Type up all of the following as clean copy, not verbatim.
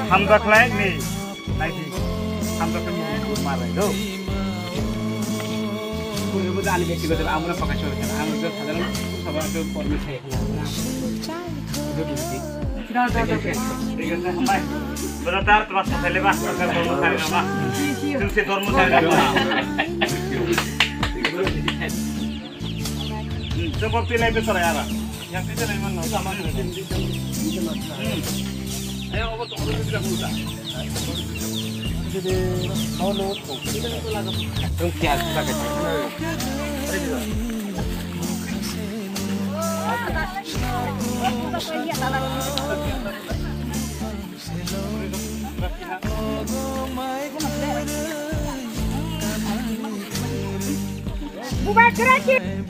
Hamzah Clay nih, lagi Hamzah kan mau marah itu. Kudu kudu ahli besi kudu amuna pakai sholat. Amuna itu saudara sabar itu perlu saya. Kudu besi. Dengan sampai benar terus saya lepas agar dormo cari nama. Terus saya dormo cari nama. Coba pilih besar ya, yang kita memang sama ini. Ayo obat obat tidak mudah. Jadi mau lot, kita itu lagu. Yang kias kita kecil.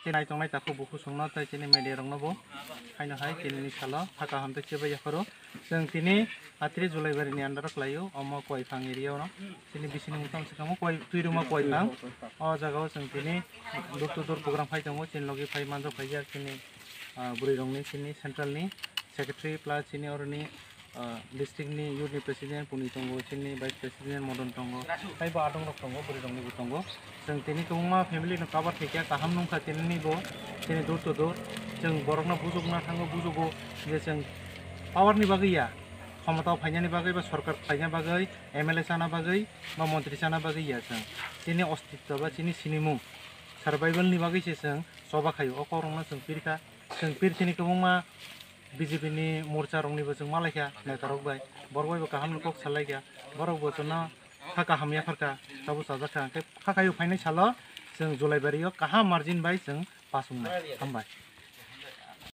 Cina itu mai tak buku sungna tai cina media orang nabo, hai na hai cina ni salah, haka ham tu coba ya karo, yang cini atri Julai beri ni anda rak layu, omo koi fang area orang, cini di sini mutang sekamu koi tu rumah koi fang, oh jaga yang cini door to door program hai temu, cini logi hai manzo hai ya cini beri orang ni cini central ni secretary plus cini orang ni district ni youth ni president puni tunggu cini vice president modern tunggu, hai ba adong rok tunggu beri orang ni tunggu. Jeng tini kemungma family nak kabar tiga kaham nung kah tini ni bo, tini door to door, jeng borok na busuk na tanggo busuk bo, jeng power ni bagi ya, khamata phainya ni bagi, ba sarkar phainya bagi, MLA sana bagi, ba mantri sana bagi ya jeng, tini ostitwa ba tini sinimu, survival ni bagi jeng, soba khayu, okorong na jeng pirka, jeng pir tini kemungma BJP ni morcha rong ni bo jeng malai kya, netarok bai, borok ba kaham nukok salai kya, borok bo jena Kakak hamnya perka, tahu saja kan, kakak yuk final salah, seng Julai beri yo, kaham margin baik seng pasung, hambai.